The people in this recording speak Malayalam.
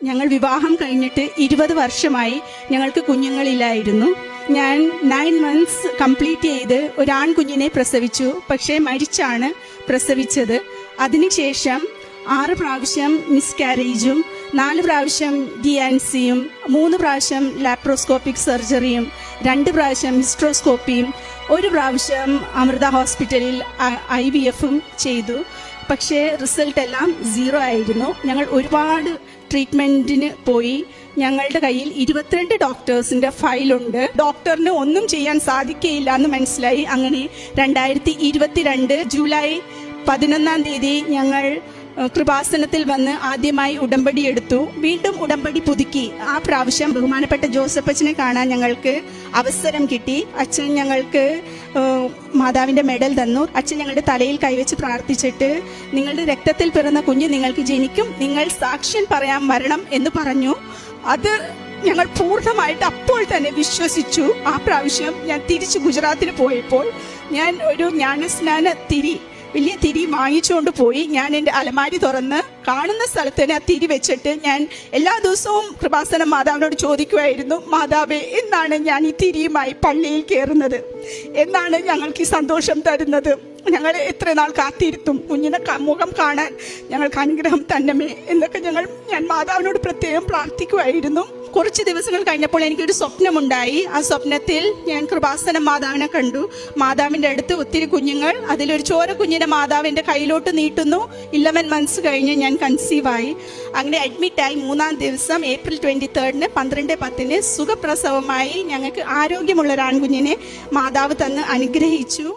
ഞങ്ങൾ വിവാഹം കഴിഞ്ഞിട്ട് 20 വർഷമായി. ഞങ്ങൾക്ക് കുഞ്ഞുങ്ങളില്ലായിരുന്നു. ഞാൻ 9 months കംപ്ലീറ്റ് ചെയ്ത് ഒരു ആൺകുഞ്ഞിനെ പ്രസവിച്ചു. പക്ഷേ മരിച്ചാണ് പ്രസവിച്ചത്. അതിനുശേഷം 6 പ്രാവശ്യം മിസ്കാരേജും 4 പ്രാവശ്യം DNCയും 3 പ്രാവശ്യം ലാപ്രോസ്കോപ്പിക് സർജറിയും 2 പ്രാവശ്യം ഹിസ്ട്രോസ്കോപ്പിയും 1 പ്രാവശ്യം അമൃത ഹോസ്പിറ്റലിൽ IVFും ചെയ്തു. പക്ഷേ റിസൾട്ട് എല്ലാം 0 ആയിരുന്നു. ഞങ്ങൾ ഒരുപാട് ട്രീറ്റ്മെൻറ്റിന് പോയി. ഞങ്ങളുടെ കയ്യിൽ 22 ഡോക്ടേഴ്സിൻ്റെ ഫയലുണ്ട്. ഡോക്ടറിന് ഒന്നും ചെയ്യാൻ സാധിക്കുകയില്ല എന്ന് മനസ്സിലായി. അങ്ങനെ 2022 ജൂലൈ 11 ഞങ്ങൾ കൃപാസനത്തിൽ വന്ന് ആദ്യമായി ഉടമ്പടി എടുത്തു. വീണ്ടും ഉടമ്പടി പുതുക്കി. ആ പ്രാവശ്യം ബഹുമാനപ്പെട്ട ജോസഫ് അച്ഛനെ കാണാൻ ഞങ്ങൾക്ക് അവസരം കിട്ടി. അച്ഛൻ ഞങ്ങൾക്ക് മാതാവിൻ്റെ മെഡൽ തന്നു. അച്ഛൻ ഞങ്ങളുടെ തലയിൽ കൈവച്ച് പ്രാർത്ഥിച്ചിട്ട്, നിങ്ങളുടെ രക്തത്തിൽ പിറന്ന കുഞ്ഞ് നിങ്ങൾക്ക് ജനിക്കും, നിങ്ങൾ സാക്ഷ്യം പറയാൻ വരണം എന്ന് പറഞ്ഞു. അത് ഞങ്ങൾ പൂർണ്ണമായിട്ട് അപ്പോൾ തന്നെ വിശ്വസിച്ചു. ആ പ്രാവശ്യം ഞാൻ തിരിച്ച് ഗുജറാത്തിന് പോയപ്പോൾ ഞാൻ ഒരു ജ്ഞാനസ്നാന വലിയ തിരി വാങ്ങിച്ചുകൊണ്ട് പോയി. ഞാൻ എൻ്റെ അലമാരി തുറന്ന് കാണുന്ന സ്ഥലത്ത് തന്നെ ആ തിരി വെച്ചിട്ട് ഞാൻ എല്ലാ ദിവസവും കൃപാസനം മാതാവിനോട് ചോദിക്കുമായിരുന്നു, മാതാവേ, എന്നാണ് ഞാൻ ഈ തിരിയുമായി പള്ളിയിൽ കയറുന്നത്? എന്നാണ് ഞങ്ങൾക്ക് ഈ സന്തോഷം തരുന്നത്? ഞങ്ങൾ എത്ര നാൾ കാത്തിരുത്തും കുഞ്ഞിനെ മുഖം കാണാൻ ഞങ്ങൾക്ക് അനുഗ്രഹം തന്നമേ എന്നൊക്കെ ഞാൻ മാതാവിനോട് പ്രത്യേകം പ്രാർത്ഥിക്കുമായിരുന്നു. കുറച്ച് ദിവസങ്ങൾ കഴിഞ്ഞപ്പോൾ എനിക്കൊരു സ്വപ്നമുണ്ടായി. ആ സ്വപ്നത്തിൽ ഞാൻ കൃപാസനം മാതാവിനെ കണ്ടു. മാതാവിൻ്റെ അടുത്ത് ഒത്തിരി കുഞ്ഞുങ്ങൾ, അതിലൊരു ചോര കുഞ്ഞിനെ മാതാവിൻ്റെ കയ്യിലോട്ട് നീട്ടുന്നു. 11 months കഴിഞ്ഞ് ഞാൻ കൺസീവായി. അങ്ങനെ അഡ്മിറ്റായി. 3-ാം ദിവസം ഏപ്രിൽ 23 12:10 സുഖപ്രസവമായി. ഞങ്ങൾക്ക് ആരോഗ്യമുള്ള ഒരു ആൺകുഞ്ഞിനെ മാതാവ് തന്ന് അനുഗ്രഹിച്ചു.